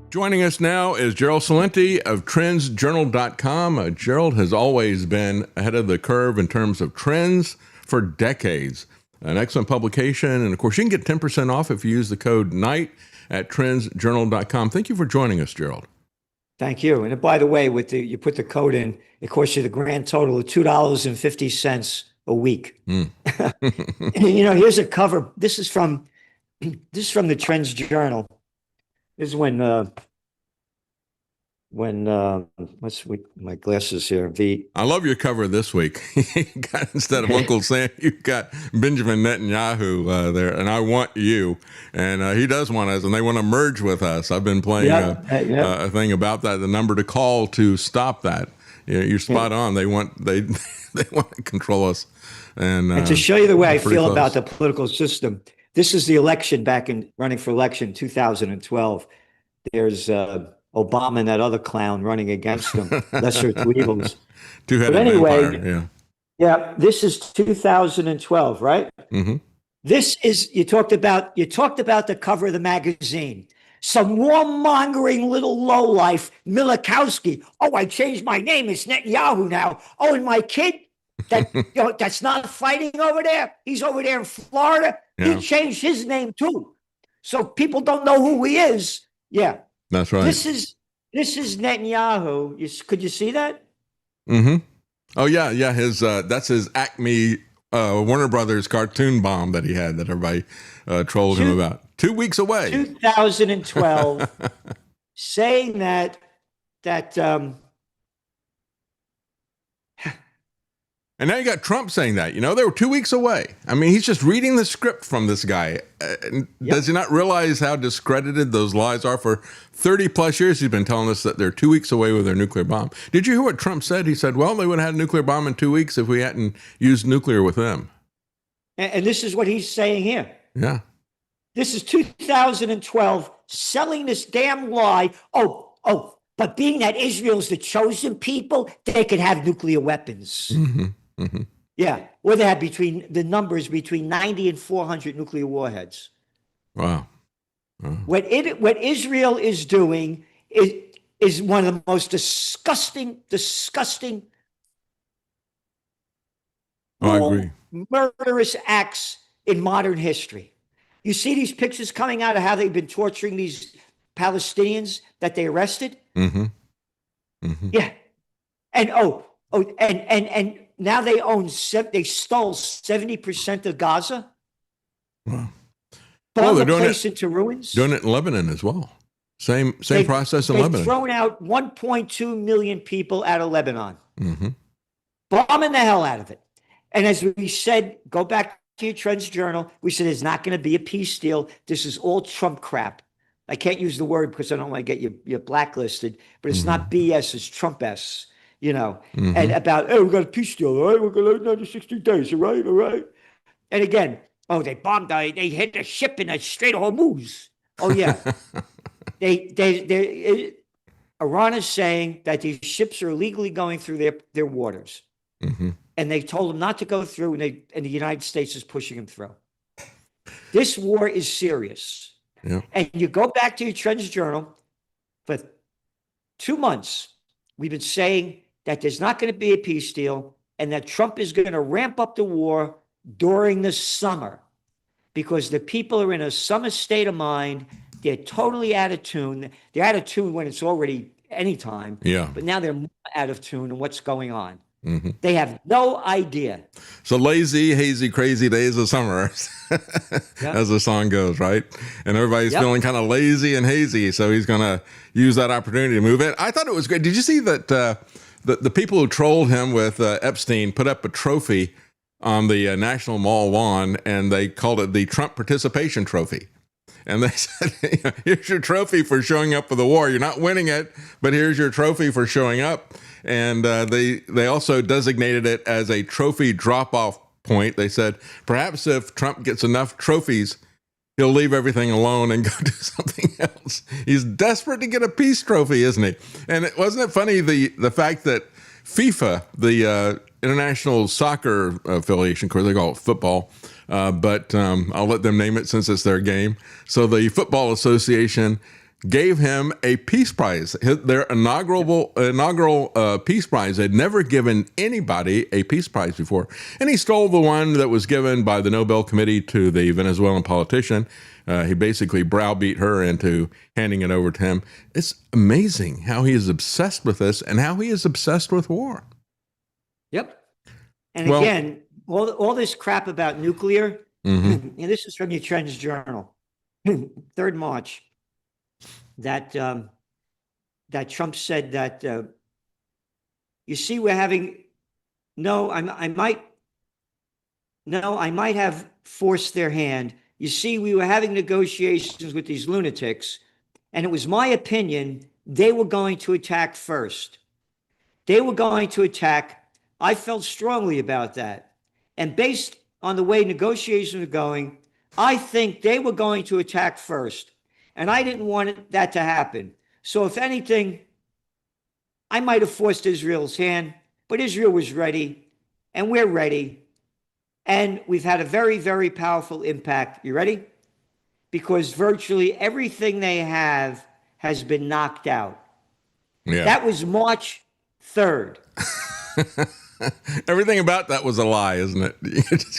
Joining us now is Gerald Celente of trendsjournal.com. Gerald has always been ahead of the curve in terms of trends for decades. An excellent publication. And of course, you can get 10% off if you use the code NIGHT at trendsjournal.com. Thank you for joining us, Gerald. Thank you. And by the way, you put the code in, it costs you the grand total of $2.50 a week. Here's a cover. This is from the Trends Journal. This is when my glasses here. I love your cover this week. Instead of Uncle Sam, you've got Benjamin Netanyahu there, and I want you, and he does want us, and they want to merge with us. I've been playing a thing about that, the number to call to stop that. You're spot on. They want to control us, and to show you the way I feel about the political system. This is the election running for election 2012. There's Obama and that other clown running against him. Lesser two evils. Two-headed vampire, yeah. This is 2012, right? Mm-hmm. This is you talked about the cover of the magazine. Some warmongering little lowlife, Milikowski. Oh, I changed my name. It's Netanyahu now. Oh, and my kid, that's not fighting over there. He's over there in Florida. Yeah. He changed his name too, so people don't know who he is. Yeah, that's right. This is Netanyahu. Could you see that? Mm-hmm. Oh yeah. His that's his Acme Warner Brothers cartoon bomb that he had that everybody trolled him about. 2 weeks away, 2012, saying that. And now you got Trump saying that, they were 2 weeks away. I mean, he's just reading the script from this guy. Does he not realize how discredited those lies are? For 30 plus years, he's been telling us that they're 2 weeks away with their nuclear bomb. Did you hear what Trump said? He said, well, they would have had a nuclear bomb in 2 weeks if we hadn't used nuclear with them. And this is what he's saying here. Yeah. This is 2012, selling this damn lie. But being that Israel's the chosen people, they could have nuclear weapons. Mm-hmm. Mm-hmm. Yeah, or they have between 90 and 400 nuclear warheads. Wow. What Israel is doing is one of the most disgusting, I agree, murderous acts in modern history. You see these pictures coming out of how they've been torturing these Palestinians that they arrested. Mm-hmm. Mm-hmm. Yeah, and and now they stole 70% of Gaza. Wow. They're doing it into ruins. Doing it in Lebanon as well. Same process in Lebanon. They've thrown out 1.2 million people out of Lebanon. Mm-hmm. Bombing the hell out of it. And as we said, go back to your Trends Journal. We said there's not going to be a peace deal. This is all Trump crap. I can't use the word because I don't want to get you blacklisted, but it's not BS, it's Trump-S, Mm-hmm. And about, we got a peace deal, all right? We're going to 60 days, all right? And again, they bombed, they hit the ship in the Strait of Hormuz. Oh, yeah. Iran is saying that these ships are illegally going through their waters. Mm-hmm. And they told them not to go through, and the United States is pushing them through. This war is serious. Yeah. And you go back to your Trends Journal, for 2 months, we've been saying that there's not going to be a peace deal and that Trump is going to ramp up the war during the summer because the people are in a summer state of mind. They're totally out of tune. They're out of tune when it's already anytime. Yeah. But now they're more out of tune in what's going on. Mm-hmm. They have no idea. So lazy, hazy, crazy days of summer, as the song goes, right? And everybody's feeling kind of lazy and hazy. So he's going to use that opportunity to move in. I thought it was great. Did you see that the people who trolled him with Epstein put up a trophy on the National Mall lawn, and they called it the Trump Participation Trophy. And they said, here's your trophy for showing up for the war. You're not winning it, but here's your trophy for showing up. And they also designated it as a trophy drop-off point. They said, perhaps if Trump gets enough trophies, he'll leave everything alone and go do something else. He's desperate to get a peace trophy, isn't he? And wasn't it funny, the fact that FIFA, the International Soccer Affiliation, of course they call it football, but I'll let them name it since it's their game. So the Football Association gave him a peace prize, their inaugural peace prize. They'd never given anybody a peace prize before. And he stole the one that was given by the Nobel Committee to the Venezuelan politician. He basically browbeat her into handing it over to him. It's amazing how he is obsessed with this and how he is obsessed with war. Yep. And again, all this crap about nuclear, and this is from your Trends Journal, 3rd March, that Trump said that, you see, we're having, I might have forced their hand. You see, we were having negotiations with these lunatics, and it was my opinion they were going to attack first. They were going to attack. I felt strongly about that. And based on the way negotiations were going, I think they were going to attack first. And I didn't want that to happen. So if anything, I might have forced Israel's hand, but Israel was ready, and we're ready. And we've had a very, very powerful impact. You ready? Because virtually everything they have has been knocked out. Yeah. That was March 3rd. Everything about that was a lie, isn't it?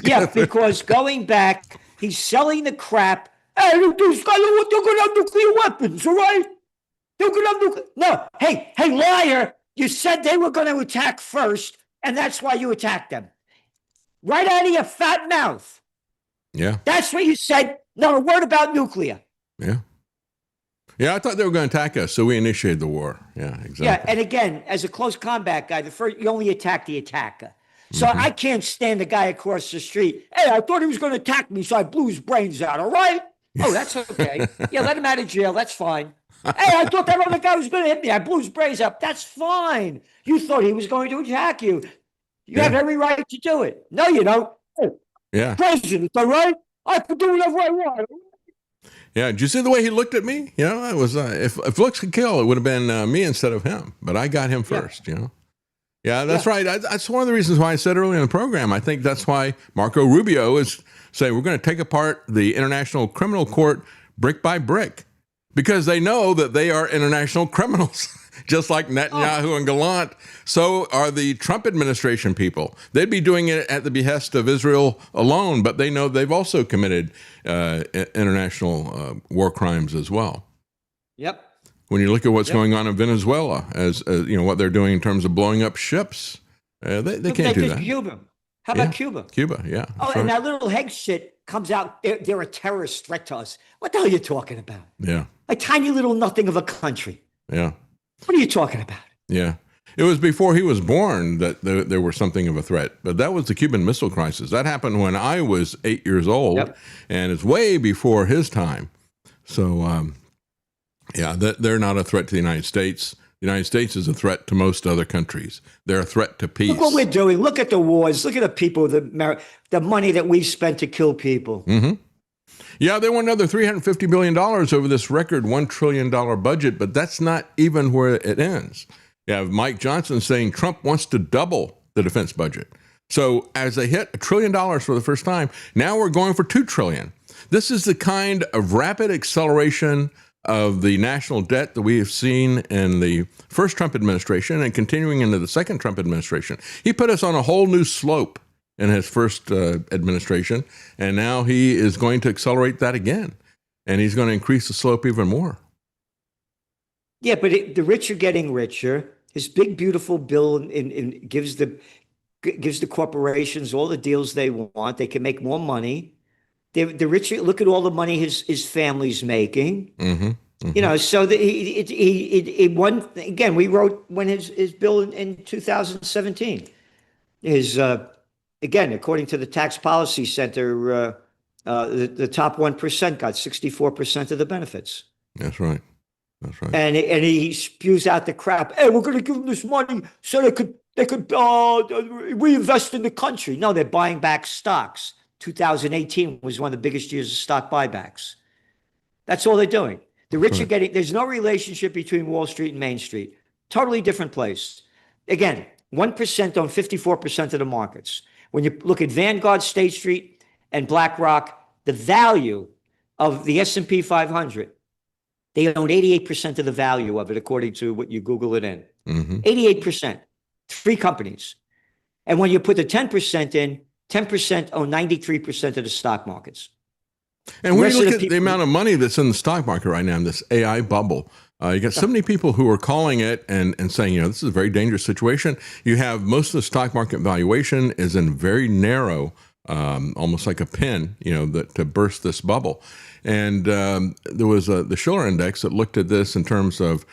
Yeah, because going back, he's selling the crap. Hey, these guys, they're going to have nuclear weapons, all right? They're going to have nuclear. No, hey, liar, you said they were going to attack first, and that's why you attacked them. Right out of your fat mouth. Yeah. That's what you said. Not a word about nuclear. Yeah. Yeah, I thought they were going to attack us, so we initiated the war. Yeah, exactly. Yeah, and again, as a close combat guy, you only attack the attacker. So I can't stand the guy across the street. Hey, I thought he was going to attack me, so I blew his brains out, all right? Oh, that's okay. Yeah, let him out of jail. That's fine. Hey, I thought that other guy was going to hit me. I blew his brains up. That's fine. You thought he was going to attack you. You have every right to do it. No, you don't. Yeah. President, all right? I can do whatever I want. Yeah, did you see the way he looked at me? You know, it was if looks could kill, it would have been me instead of him. But I got him first. You know. Yeah, that's right. That's one of the reasons why I said earlier in the program. I think that's why Marco Rubio is saying we're going to take apart the International Criminal Court brick by brick, because they know that they are international criminals, just like Netanyahu and Gallant. So are the Trump administration people. They'd be doing it at the behest of Israel alone, but they know they've also committed international war crimes as well. Yep. When you look at what's going on in Venezuela, as you know, what they're doing in terms of blowing up ships, they can't do that. Cuba. How about Cuba? Cuba, yeah. Oh, and that little Hague shit comes out. They're a terrorist threat to us. What the hell are you talking about? Yeah. A tiny little nothing of a country. Yeah. What are you talking about? Yeah. It was before he was born that there was something of a threat. But that was the Cuban Missile Crisis. That happened when I was 8 years old, and it's way before his time. So, they're not a threat to the United States. The United States is a threat to most other countries. They're a threat to peace. Look what we're doing. Look at the wars. Look at the people, the money that we've spent to kill people. Mm-hmm. Yeah, they want another $350 billion over this record $1 trillion budget, but that's not even where it ends. You have Mike Johnson saying Trump wants to double the defense budget. So as they hit $1 trillion for the first time, now we're going for $2 trillion. This is the kind of rapid acceleration of the national debt that we have seen in the first Trump administration and continuing into the second Trump administration. He put us on a whole new slope in his first administration, and now he is going to accelerate that again, and he's going to increase the slope even more. Yeah, but the rich are getting richer. His big, beautiful bill gives the corporations all the deals they want. They can make more money. The rich, look at all the money his family's making. Mm-hmm, mm-hmm. You know, so he won again. We wrote when his bill in 2017 is again, according to the Tax Policy Center, the top 1% got 64% of the benefits. That's right. That's right. And he spews out the crap. Hey, we're going to give them this money so they could reinvest in the country. No, they're buying back stocks. 2018 was one of the biggest years of stock buybacks. That's all they're doing. The rich are getting, there's no relationship between Wall Street and Main Street. Totally different place. Again, 1% on 54% of the markets. When you look at Vanguard, State Street, and BlackRock, the value of the S&P 500, They own 88% of the value of it, according to what you Google it in. 88%. 3 companies. And when you put the 10% in, 10% own 93% of the stock markets. And when you look at the amount of money that's in the stock market right now in this AI bubble, you got so many people who are calling it and saying, this is a very dangerous situation. You have most of the stock market valuation is in very narrow, almost like a pin, to burst this bubble. And there was the Schiller Index that looked at this in terms of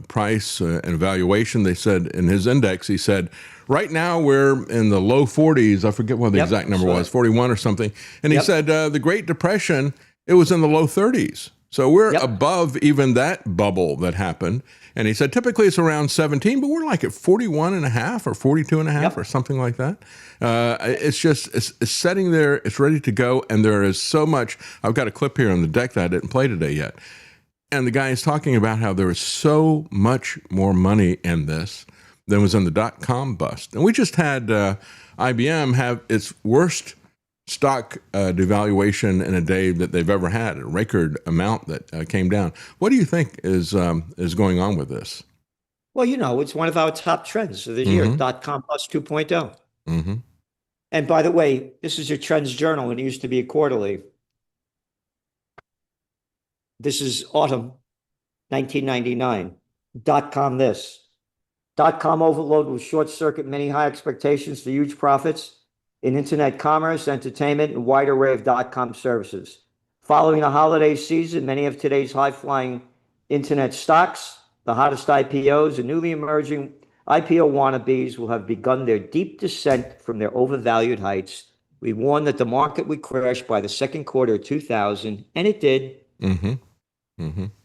price and valuation. They said in his index, he said, right now we're in the low 40s. I forget what the exact number was, 41 or something. And he said the Great Depression, it was in the low 30s. So we're above even that bubble that happened. And he said, typically it's around 17, but we're like at 41 and a half or 42 and a half or something like that. It's sitting there, it's ready to go. And there is so much. I've got a clip here on the deck that I didn't play today yet. And the guy is talking about how there is so much more money in this than was in the dot-com bust. And we just had IBM have its worst stock devaluation in a day that they've ever had, a record amount that came down. What do you think is going on with this? Well, it's one of our top trends of the year, dot-com bust 2.0. And by the way, this is your Trends Journal, and it used to be a quarterly. This is autumn 1999. Dot-com this. Dot-com overload will short-circuit many high expectations for huge profits in internet commerce, entertainment, and wide array of dot-com services. Following the holiday season, many of today's high-flying internet stocks, the hottest IPOs, and newly emerging IPO wannabes will have begun their deep descent from their overvalued heights. We warned that the market would crash by the second quarter of 2000, and it did.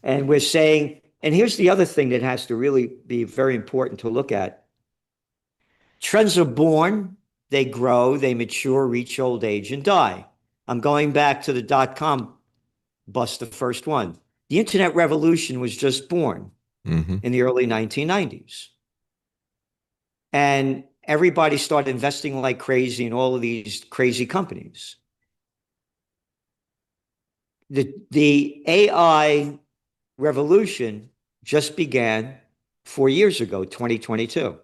And we're saying, and here's the other thing that has to really be very important to look at. Trends are born, they grow, they mature, reach old age, and die. I'm going back to the dot-com bust, the first one. The internet revolution was just born in the early 1990s. And everybody started investing like crazy in all of these crazy companies. The AI revolution just began 4 years ago, 2022.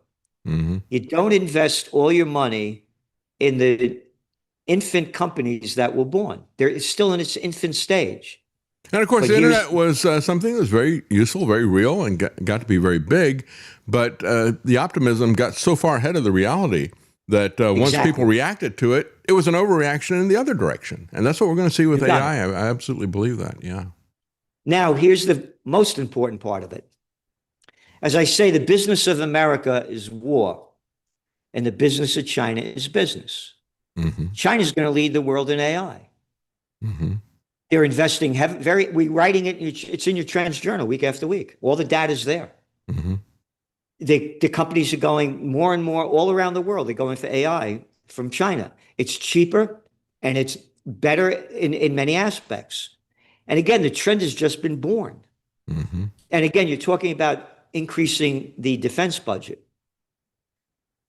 You don't invest all your money in the infant companies that were born. They're still in its infant stage. And of course, the internet was something that was very useful, very real, and got to be very big. But the optimism got so far ahead of the reality that once people reacted to it, it was an overreaction in the other direction. And that's what we're going to see with AI. I absolutely believe that, yeah. Now, here's the most important part of it. As I say, the business of America is war, and the business of China is business. China's going to lead the world in AI. They're investing heavy, we're writing it, it's in your Trends Journal week after week. All the data's there. The companies are going more and more all around the world. They're going for AI from China. It's cheaper and it's better in many aspects. And again, the trend has just been born. And again, you're talking about increasing the defense budget.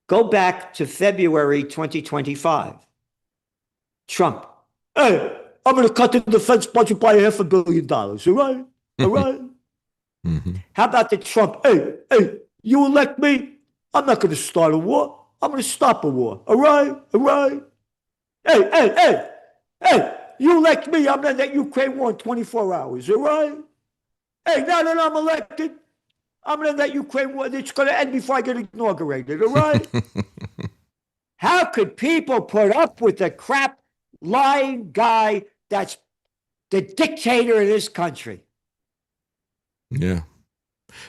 Go back to February 2025. Trump, hey, I'm going to cut the defense budget by $500 million. All right? All right? How about the Trump, hey, you elect me, I'm not going to start a war. I'm going to stop a war. All right? All right? Hey, you elect me, I'm going to end Ukraine war in 24 hours. All right? Hey, now that I'm elected, I'm going to end Ukraine war. It's going to end before I get inaugurated. All right? How could people put up with the crap lying guy that's the dictator of this country? Yeah.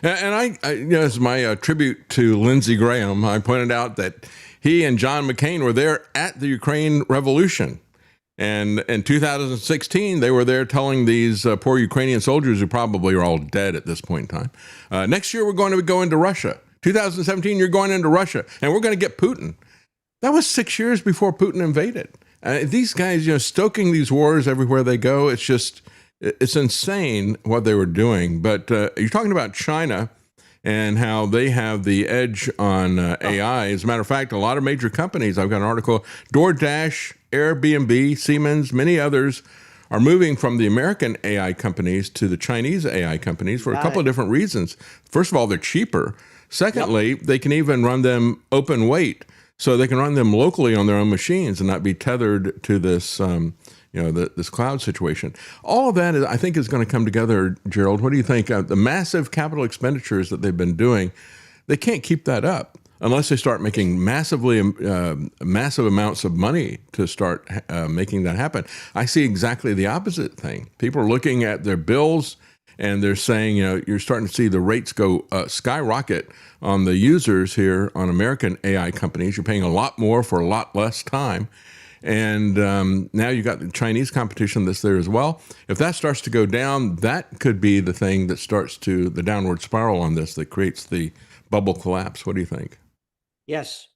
And I as my tribute to Lindsey Graham, I pointed out that he and John McCain were there at the Ukraine Revolution. And in 2016, they were there telling these poor Ukrainian soldiers, who probably are all dead at this point in time, next year we're going to go into Russia. 2017, you're going into Russia, and we're going to get Putin. That was 6 years before Putin invaded. These guys, stoking these wars everywhere they go, it's insane what they were doing. But you're talking about China and how they have the edge on AI. As a matter of fact, a lot of major companies, I've got an article, DoorDash, Airbnb, Siemens, many others are moving from the American AI companies to the Chinese AI companies for a couple of different reasons. First of all, they're cheaper. Secondly, they can even run them open weight, so they can run them locally on their own machines and not be tethered to this, this cloud situation. All of that, I think, is going to come together, Gerald. What do you think? The massive capital expenditures that they've been doing, they can't keep that up unless they start making massive amounts of money to start making that happen. I see exactly the opposite thing. People are looking at their bills and they're saying, you're starting to see the rates go skyrocket on the users here on American AI companies. You're paying a lot more for a lot less time. And now you got the Chinese competition that's there as well. If that starts to go down, that could be the thing that starts to the downward spiral on this that creates the bubble collapse. What do you think? Yes.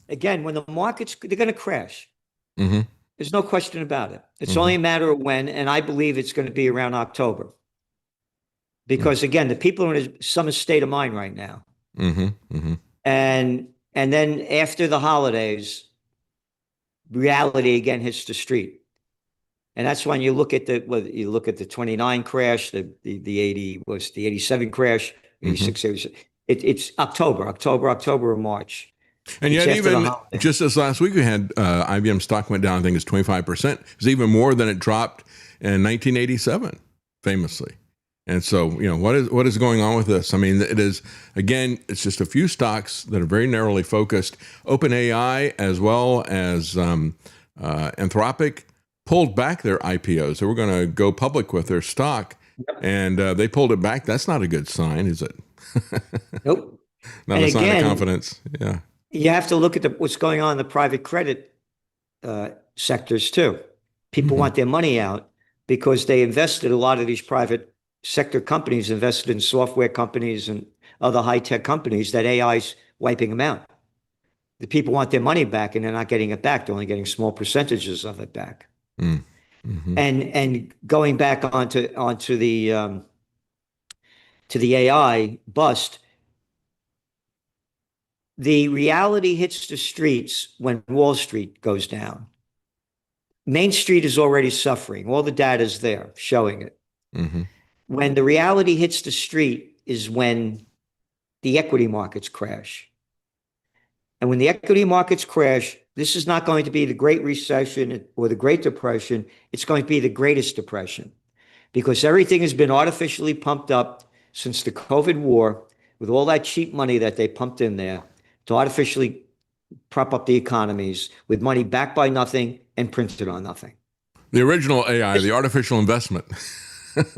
Again, when the markets, they're going to crash. Mm-hmm. There's no question about it. It's only a matter of when, and I believe it's going to be around October. Because again, the people are in some state of mind right now. And then after the holidays, reality again hits the street. And that's when you look at the 29 crash, the 87 crash, 86, 87. It's October or March. And yet, even just this last week, we had IBM stock went down, I think it's 25%. It's even more than it dropped in 1987, famously. And so, what is going on with this? I mean, it is, again, it's just a few stocks that are very narrowly focused. OpenAI, as well as Anthropic, pulled back their IPOs. They were going to go public with their stock, and they pulled it back. That's not a good sign, is it? Nope. Not a sign of confidence. Yeah. You have to look at what's going on in the private credit sectors too. People want their money out because they invested, a lot of these private sector companies invested in software companies and other high-tech companies that AI's wiping them out. The people want their money back and they're not getting it back. They're only getting small percentages of it back. And going back onto the AI bust, the reality hits the streets when Wall Street goes down. Main Street is already suffering. All the data is there showing it. When the reality hits the street is when the equity markets crash. And when the equity markets crash, this is not going to be the Great Recession or the Great Depression. It's going to be the Greatest Depression, because everything has been artificially pumped up since the COVID war with all that cheap money that they pumped in there to artificially prop up the economies with money backed by nothing and printed on nothing. The original AI, the artificial investment.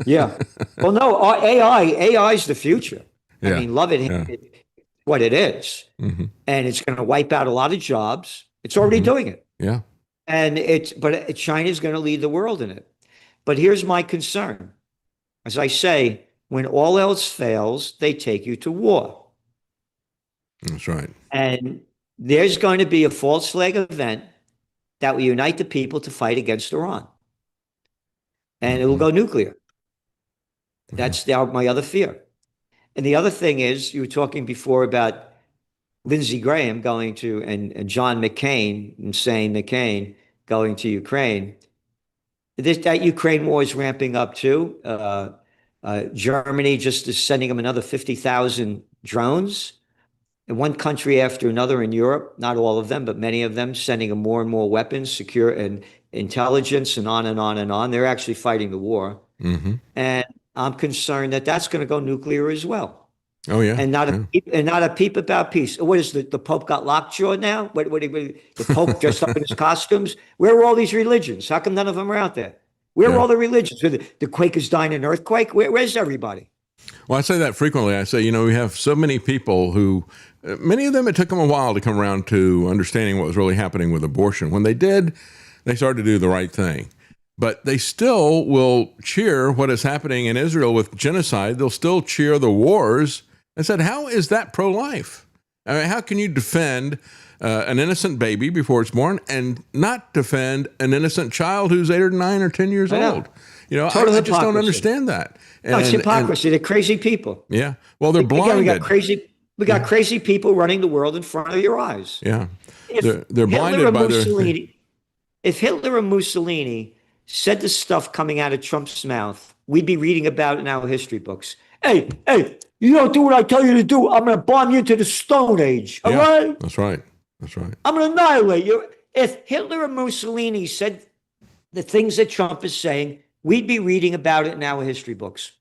Yeah. Well, no, AI is the future. I mean, love it, what it is. And it's going to wipe out a lot of jobs. It's already doing it. Yeah. And but China's going to lead the world in it. But here's my concern. As I say, when all else fails, they take you to war. That's right. And there's going to be a false flag event that will unite the people to fight against Iran. And it will go nuclear. That's my other fear. And the other thing is, you were talking before about Lindsey Graham going to, and John McCain, insane McCain, going to Ukraine. That Ukraine war is ramping up too. Germany just is sending them another 50,000 drones. And one country after another in Europe, not all of them, but many of them, sending them more and more weapons, secure and intelligence, and on and on and on. They're actually fighting the war. And I'm concerned that that's going to go nuclear as well. Oh yeah, and not a peep about peace. What is the Pope got lockjaw now? What the Pope dressed up in his costumes? Where are all these religions? How come none of them are out there? Where are all the religions? The Quakers dying in an earthquake? Where's everybody? Well, I say that frequently. I say, we have so many people who, many of them, it took them a while to come around to understanding what was really happening with abortion. When they did, they started to do the right thing. But they still will cheer what is happening in Israel with genocide. They'll still cheer the wars. I said, how is that pro-life? I mean, how can you defend an innocent baby before it's born and not defend an innocent child who's 8 or 9 or 10 years old? I just don't understand that. No, it's hypocrisy. They're crazy people. Yeah. Well, they're blinded. Again, we got crazy people running the world in front of your eyes. Yeah. They're blinded by their... If Hitler and Mussolini said the stuff coming out of Trump's mouth, we'd be reading about in our history books. Hey, you don't do what I tell you to do, I'm going to bomb you into the Stone Age. All right? That's right. That's right. I'm going to annihilate you. If Hitler and Mussolini said the things that Trump is saying, we'd be reading about it in our history books.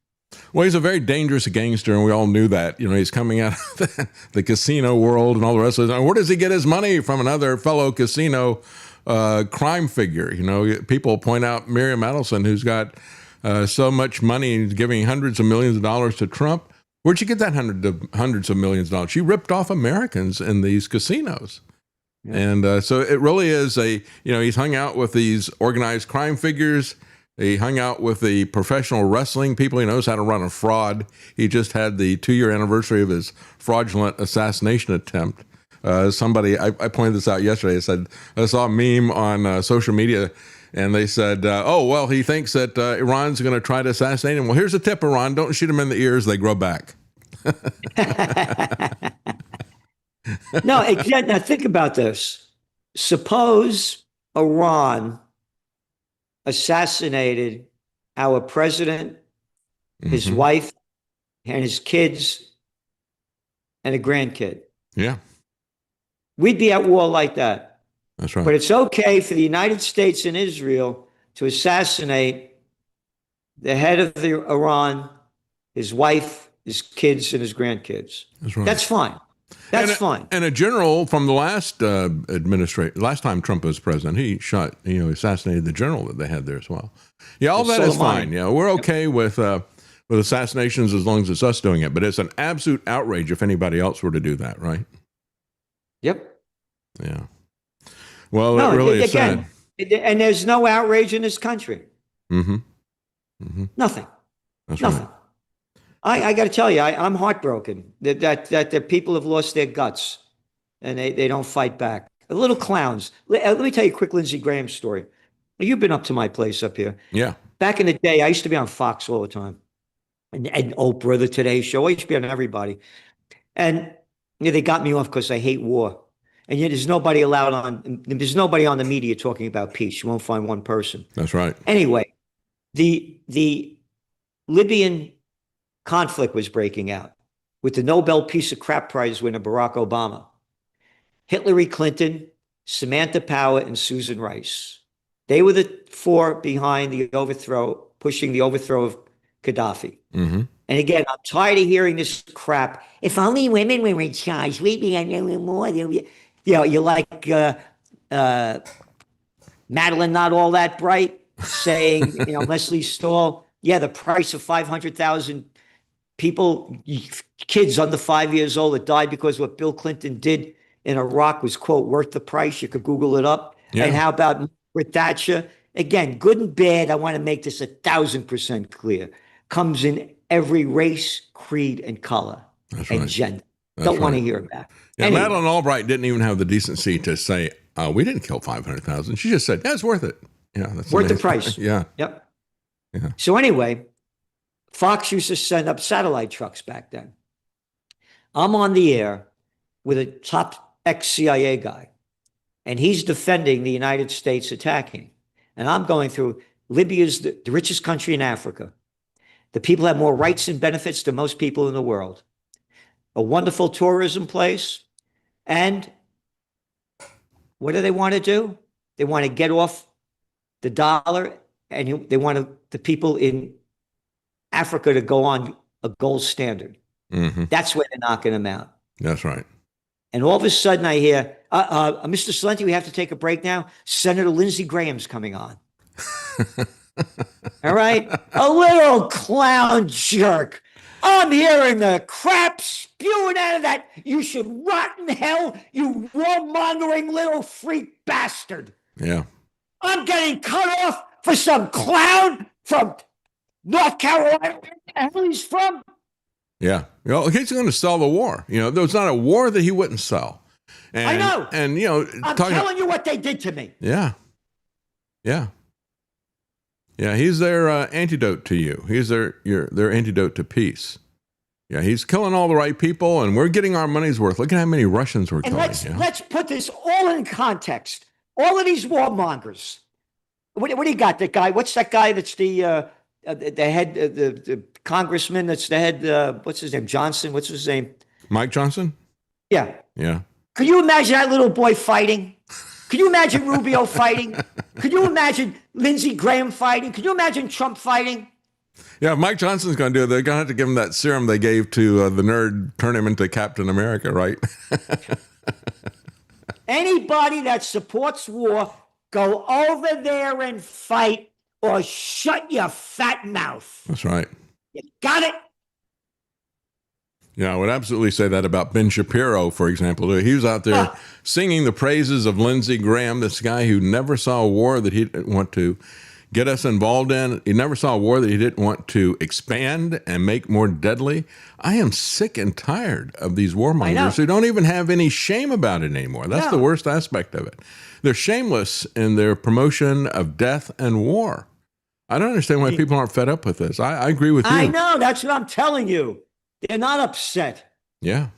Well, he's a very dangerous gangster, and we all knew that. You know, he's coming out of the casino world and all the rest of it. Where does he get his money from? Another fellow casino crime figure. You know, people point out Miriam Adelson, who's got so much money and giving hundreds of millions of dollars to Trump. Where'd she get that hundreds of millions of dollars? She ripped off Americans in these casinos. Yeah. And so it really is he's hung out with these organized crime figures. He hung out with the professional wrestling people. He knows how to run a fraud. He just had the 2-year anniversary of his fraudulent assassination attempt. Somebody, I pointed this out yesterday. I saw a meme on social media, and they said, he thinks that Iran's going to try to assassinate him. Well, here's a tip, Iran. Don't shoot him in the ears. They grow back. No, again, now think about this. Suppose Iran assassinated our president, his wife, and his kids, and a grandkid. Yeah. We'd be at war like that. That's right. But it's okay for the United States and Israel to assassinate the head of Iran, his wife, his kids, and his grandkids. That's right. That's fine. That's fine. And a general from the last last time Trump was president, he assassinated the general that they had there as well. Yeah, all that is fine. Yeah, we're okay with assassinations as long as it's us doing it. But it's an absolute outrage if anybody else were to do that, right? Yep. Yeah. Well, it really is sad. And there's no outrage in this country. Mm-hmm. Mm-hmm. Nothing. That's Nothing. Right. I got to tell you, I'm heartbroken that the people have lost their guts and they don't fight back. The little clowns. Let me tell you a quick Lindsey Graham story. You've been up to my place up here. Yeah. Back in the day, I used to be on Fox all the time. And Oprah, the Today Show. I used to be on everybody. And they got me off because I hate war. And yet there's nobody there's nobody on the media talking about peace. You won't find one person. That's right. Anyway, the Libyan conflict was breaking out with the Nobel Peace of Crap Prize winner Barack Obama, Hillary Clinton, Samantha Power, and Susan Rice. They were the four behind pushing the overthrow of Gaddafi. Mm-hmm. And again, I'm tired of hearing this crap. If only women were in charge, we'd be more. You're like Madeline, not all that bright, saying, Leslie Stahl, the price of 500,000 people, kids under 5 years old that died because what Bill Clinton did in Iraq was, quote, worth the price. You could Google it up. Yeah. And how about Margaret Thatcher? Again, good and bad. I want to make this 1,000% clear. Comes in every race, creed, and color. That's and right. Gender. That's Don't want right. to hear about it. Yeah, anyway. Madeleine Albright didn't even have the decency to say, we didn't kill 500,000. She just said, it's worth it. Yeah, that's worth amazing. the price. Yeah. Yep. Yeah. So anyway, Fox used to send up satellite trucks back then. I'm on the air with a top ex-CIA guy, and he's defending the United States attacking. And I'm going through Libya's the richest country in Africa. The people have more rights and benefits than most people in the world. A wonderful tourism place. And what do they want to do? They want to get off the dollar, and they want the people in Africa to go on a gold standard. Mm-hmm. That's where they're knocking them out. That's right. And all of a sudden I hear, Mr. Celente, we have to take a break now. Senator Lindsey Graham's coming on. All right? A little clown jerk. I'm hearing the crap spewing out of that. You should rot in hell, you warmongering little freak bastard. Yeah. I'm getting cut off for some clown from North Carolina. Where the hell he's from? Yeah. He's going to sell the war. There's not a war that he wouldn't sell. And, I know. And, I'm telling you what they did to me. Yeah. Yeah. Yeah, he's their antidote to you. He's their antidote to peace. Yeah, he's killing all the right people, and we're getting our money's worth. Look at how many Russians we're killing. Let's put this all in context. All of these warmongers, What do you got? That guy? What's that guy? That's the head, the congressman. That's the head. What's his name? Johnson. What's his name? Mike Johnson? Yeah. Yeah. Could you imagine that little boy fighting? Could you imagine Rubio fighting? Could you imagine Lindsey Graham fighting? Could you imagine Trump fighting? Yeah, if Mike Johnson's going to do it, they're going to have to give him that serum they gave to the nerd, turn him into Captain America, right? Anybody that supports war, go over there and fight or shut your fat mouth. That's right. You got it? Yeah, I would absolutely say that about Ben Shapiro, for example. He was out there singing the praises of Lindsey Graham, this guy who never saw a war that he didn't want to get us involved in. He never saw a war that he didn't want to expand and make more deadly. I am sick and tired of these warmongers who don't even have any shame about it anymore. That's the worst aspect of it. They're shameless in their promotion of death and war. I don't understand why people aren't fed up with this. I agree with you. I know. That's what I'm telling you. They're not upset. Yeah,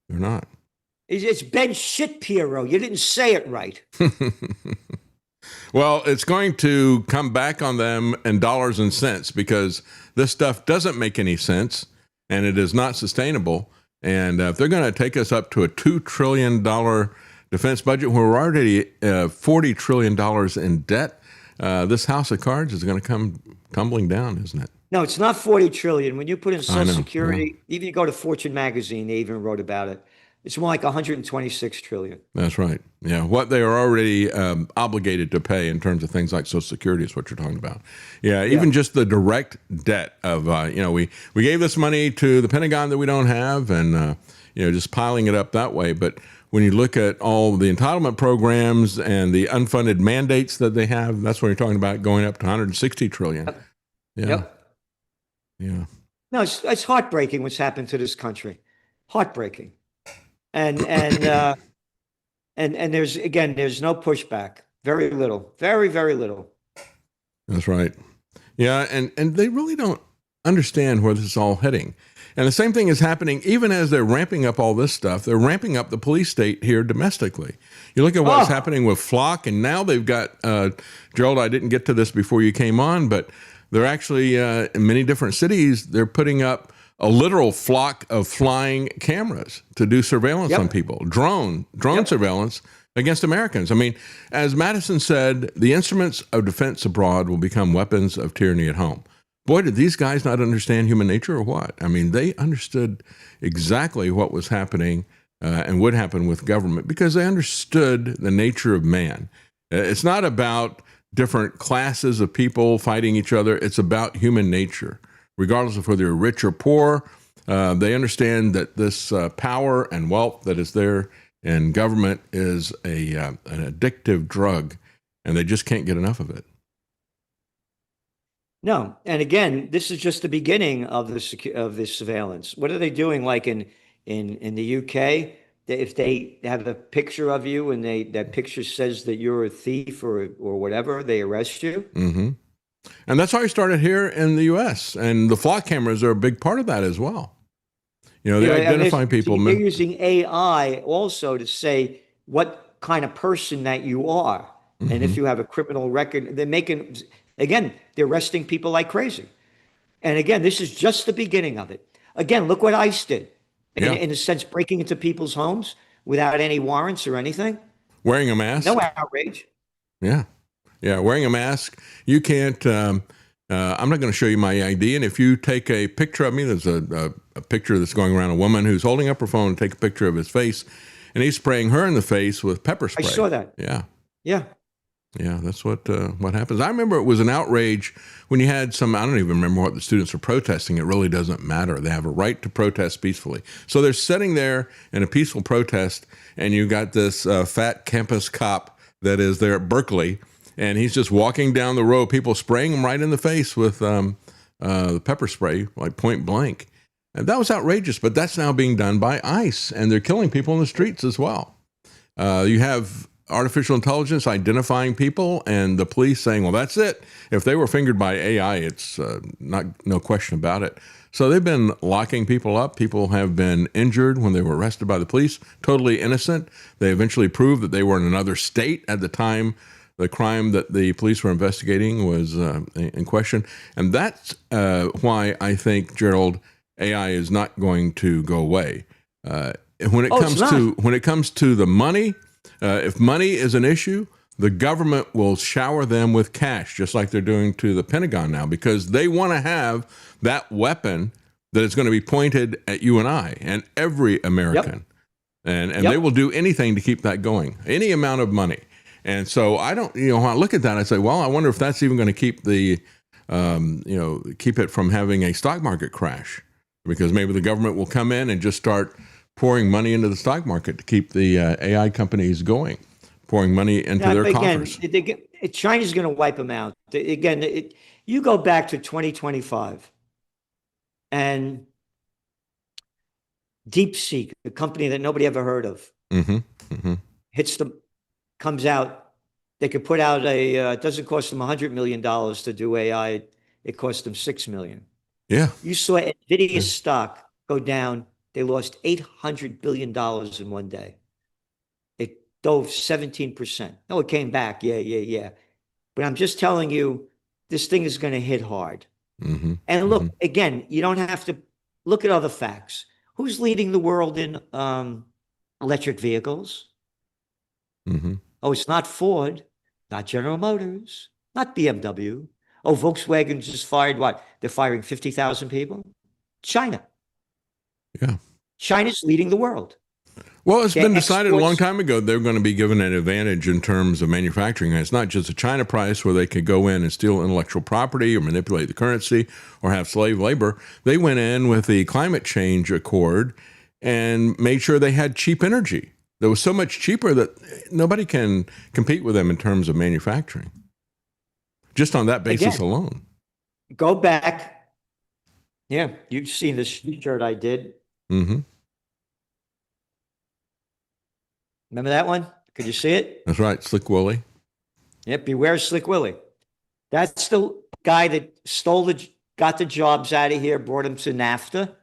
they're not. It's Ben Shapiro. You didn't say it right. Well, it's going to come back on them in dollars and cents because this stuff doesn't make any sense and it is not sustainable. And if they're going to take us up to a $2 trillion defense budget, where we're already $40 trillion in debt, this house of cards is going to come tumbling down, isn't it? No, it's not 40 trillion. When you put in Social Security, even you go to Fortune magazine, they even wrote about it. It's more like 126 trillion. That's right. Yeah, what they are already obligated to pay in terms of things like Social Security is what you're talking about. Yeah, even just the direct debt of we gave this money to the Pentagon that we don't have, and just piling it up that way. But when you look at all the entitlement programs and the unfunded mandates that they have, that's when you're talking about going up to 160 trillion. Yeah. Yep. Yeah. No, it's heartbreaking what's happened to this country. Heartbreaking. And there's no pushback. Very little. Very, very little. That's right. Yeah, and they really don't understand where this is all heading. And the same thing is happening even as they're ramping up all this stuff. They're ramping up the police state here domestically. You look at what's happening with Flock, and now they've got, Gerald, I didn't get to this before you came on, but they're actually, in many different cities, they're putting up a literal flock of flying cameras to do surveillance on people, drone surveillance against Americans. I mean, as Madison said, the instruments of defense abroad will become weapons of tyranny at home. Boy, did these guys not understand human nature or what? I mean, they understood exactly what was happening and would happen with government because they understood the nature of man. It's not about different classes of people fighting each other. It's about human nature. Regardless of whether you're rich or poor, they understand that this power and wealth that is there in government is an addictive drug, and they just can't get enough of it. No, and again, this is just the beginning of this surveillance. What are they doing? Like in the UK, if they have a picture of you and that picture says that you're a thief or whatever, they arrest you. Mm-hmm. And that's how he started here in the U.S. And the flock cameras are a big part of that as well. They identify people. They're using AI also to say what kind of person that you are. Mm-hmm. And if you have a criminal record, they're arresting people like crazy. And again, this is just the beginning of it. Again, look what ICE did. In a sense, breaking into people's homes without any warrants or anything. Wearing a mask. No outrage. Yeah. Yeah, wearing a mask. You can't, I'm not going to show you my ID. And if you take a picture of me, there's a picture that's going around, a woman who's holding up her phone to take a picture of his face, and he's spraying her in the face with pepper spray. I saw that. Yeah. Yeah. Yeah, that's what happens. I remember it was an outrage when you had I don't even remember what the students were protesting. It really doesn't matter. They have a right to protest peacefully. So they're sitting there in a peaceful protest, and you got this fat campus cop that is there at Berkeley, and he's just walking down the road, people spraying him right in the face with the pepper spray, like point blank. And that was outrageous, but that's now being done by ICE, and they're killing people in the streets as well. You have artificial intelligence identifying people, and the police saying, well, that's it. If they were fingered by AI, it's no question about it. So they've been locking people up. People have been injured when they were arrested by the police, totally innocent. They eventually proved that they were in another state at the time The crime that the police were investigating was in question. And that's why I think, Gerald, AI is not going to go away. When it comes to the money, if money is an issue, the government will shower them with cash, just like they're doing to the Pentagon now, because they want to have that weapon that is going to be pointed at you and I and every American. Yep. And they will do anything to keep that going, any amount of money. And so I don't, when I look at that, I say, well, I wonder if that's even going to keep keep it from having a stock market crash, because maybe the government will come in and just start pouring money into the stock market to keep the AI companies going, pouring money into their coffers. China's going to wipe them out. Again, you go back to 2025 and DeepSeek, a company that nobody ever heard of, comes out. They could put out it doesn't cost them $100 million to do AI. It cost them $6 million. Yeah. You saw NVIDIA's stock go down. They lost $800 billion in one day. It dove 17%. No, it came back. Yeah. But I'm just telling you, this thing is going to hit hard. And look, again, you don't have to look at other facts. Who's leading the world in electric vehicles? Oh, it's not Ford, not General Motors, not BMW. Oh, Volkswagen just fired what? They're firing 50,000 people? China. Yeah. China's leading the world. Well, it's been decided a long time ago they're going to be given an advantage in terms of manufacturing. It's not just a China price where they could go in and steal intellectual property or manipulate the currency or have slave labor. They went in with the climate change accord and made sure they had cheap energy that was so much cheaper that nobody can compete with them in terms of manufacturing. Just on that basis alone. Go back. Yeah, you've seen this shirt I did. Remember that one? Could you see it? That's right, Slick Willie. Yep, beware Slick Willie. That's the guy that got the jobs out of here, brought them to NAFTA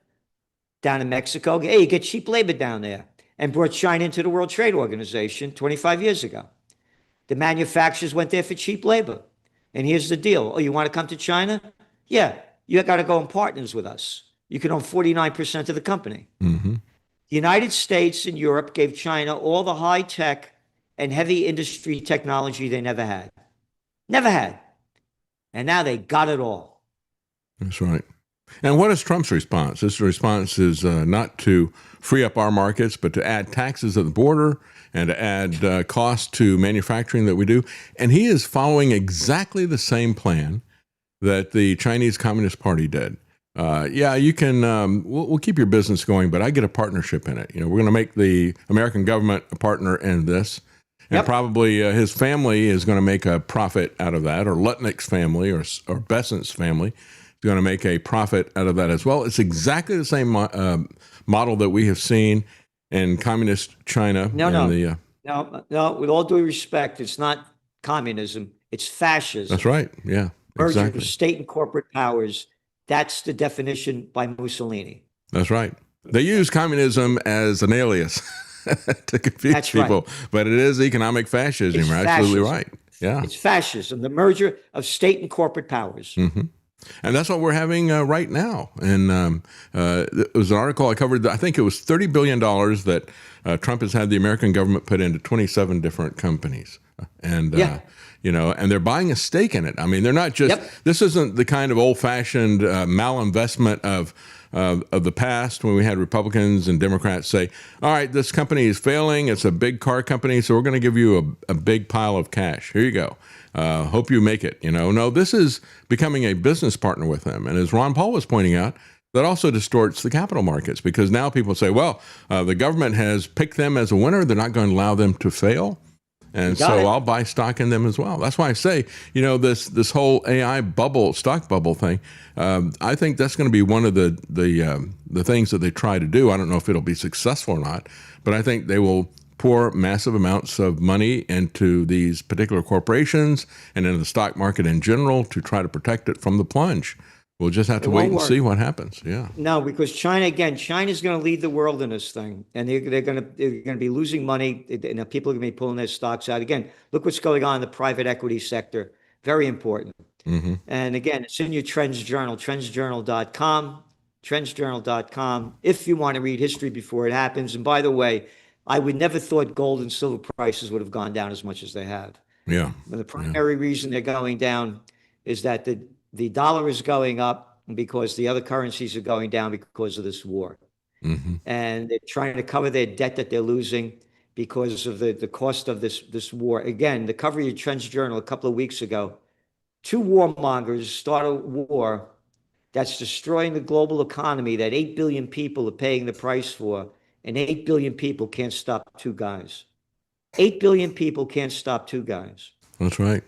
down in Mexico. Hey, you get cheap labor down there. And brought China into the World Trade Organization 25 years ago. The manufacturers went there for cheap labor. And here's the deal. Oh, you want to come to China? Yeah, you got to go in partners with us. You can own 49% of the company. The United States and Europe gave China all the high tech and heavy industry technology they never had. Never had. And now they got it all. That's right. And what is Trump's response? His response is not to free up our markets, but to add taxes at the border and to add costs to manufacturing that we do. And he is following exactly the same plan that the Chinese Communist Party did. You can, we'll keep your business going, but I get a partnership in it. We're going to make the American government a partner in this. And probably his family is going to make a profit out of that, or Lutnick's family or Besant's family is going to make a profit out of that as well. It's exactly the same model that we have seen in communist China. No, with all due respect, it's not communism, it's fascism. That's right, yeah, Merger exactly. of state and corporate powers. That's the definition by Mussolini. That's right. They use communism as an alias to confuse people, but it is economic fascism. You're absolutely right. Yeah, it's fascism, the merger of state and corporate powers. And that's what we're having right now. And it was an article I covered. I think it was $30 billion that Trump has had the American government put into 27 different companies. And and they're buying a stake in it. I mean, they're not just, this isn't the kind of old-fashioned malinvestment of the past when we had Republicans and Democrats say, all right, this company is failing. It's a big car company, so we're going to give you a big pile of cash. Here you go. Hope you make it. No, this is becoming a business partner with them. And as Ron Paul was pointing out, that also distorts the capital markets, because now people say, well, the government has picked them as a winner. They're not going to allow them to fail. And so I'll buy stock in them as well. That's why I say, this whole AI bubble, stock bubble thing, I think that's going to be one of the things that they try to do. I don't know if it'll be successful or not, but I think they will pour massive amounts of money into these particular corporations and into the stock market in general to try to protect it from the plunge. We'll just have to wait and see what happens. Yeah. No, because China's going to lead the world in this thing, and they're going to be losing money. And people are going to be pulling their stocks out again. Look what's going on in the private equity sector. Very important. Mm-hmm. And again, it's in your Trends Journal, trendsjournal.com, trendsjournal.com. If you want to read history before it happens. And by the way, I would never thought gold and silver prices would have gone down as much as they have. Yeah. But the primary reason they're going down is that the dollar is going up because the other currencies are going down because of this war. Mm-hmm. And they're trying to cover their debt that they're losing because of the cost of this war. Again, the cover of your Trends Journal a couple of weeks ago, 2 warmongers start a war that's destroying the global economy that 8 billion people are paying the price for, and 8 billion people can't stop 2 guys. 8 billion people can't stop 2 guys. That's right.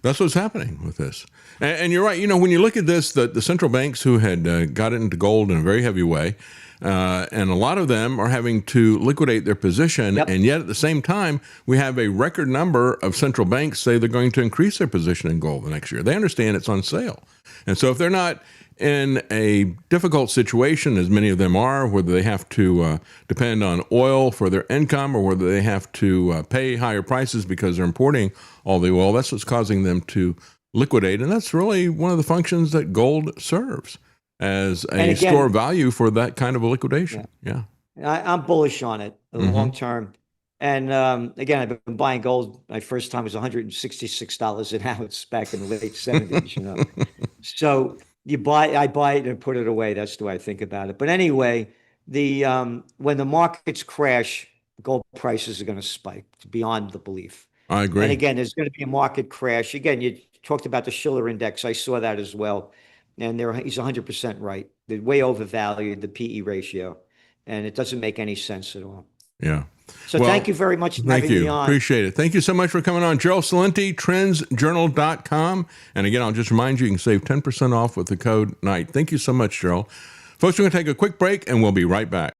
That's what's happening with this. And you're right. When you look at this, the central banks who had got into gold in a very heavy way, and a lot of them are having to liquidate their position. Yep. And yet at the same time, we have a record number of central banks say they're going to increase their position in gold the next year. They understand it's on sale. And so if they're not in a difficult situation, as many of them are, whether they have to depend on oil for their income or whether they have to pay higher prices because they're importing all the oil, that's what's causing them to liquidate. And that's really one of the functions that gold serves as a store of value for that kind of a liquidation. Yeah. I'm bullish on it in the long term. And again, I've been buying gold. My first time was $166 an ounce back in the late 70s, So I buy it and put it away. That's the way I think about it. But anyway, when the markets crash, gold prices are going to spike beyond the belief. I agree. And again, there's going to be a market crash. Again, you talked about the Schiller index. I saw that as well. And he's 100% right. They're way overvalued, the PE ratio. And it doesn't make any sense at all. Yeah. So thank you very much for having me on. Appreciate it. Thank you so much for coming on. Gerald Celente, trendsjournal.com. And again, I'll just remind you can save 10% off with the code NIGHT. Thank you so much, Gerald. Folks, we're going to take a quick break, and we'll be right back.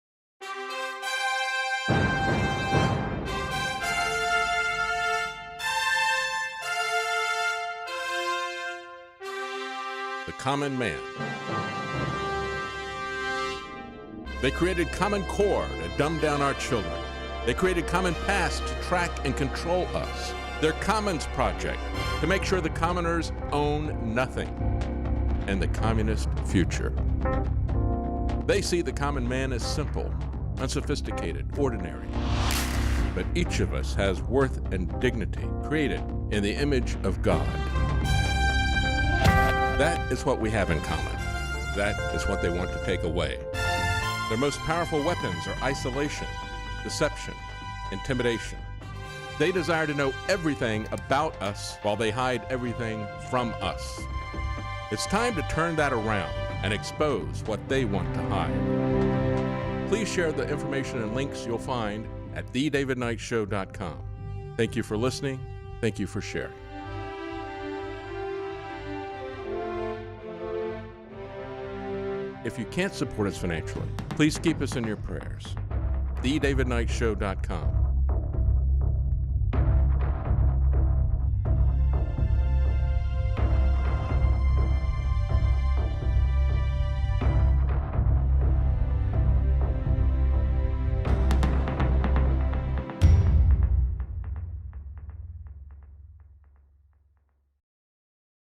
The common man. They created Common Core to dumb down our children. They created Common Pass to track and control us. Their Commons Project to make sure the commoners own nothing. And the communist future. They see the common man as simple, unsophisticated, ordinary. But each of us has worth and dignity created in the image of God. That is what we have in common. That is what they want to take away. Their most powerful weapons are isolation, deception, intimidation. They desire to know everything about us while they hide everything from us. It's time to turn that around and expose what they want to hide. Please share the information and links you'll find at davidknightshow.com. Thank you for listening. Thank you for sharing. If you can't support us financially, please keep us in your prayers. davidknightshow.com.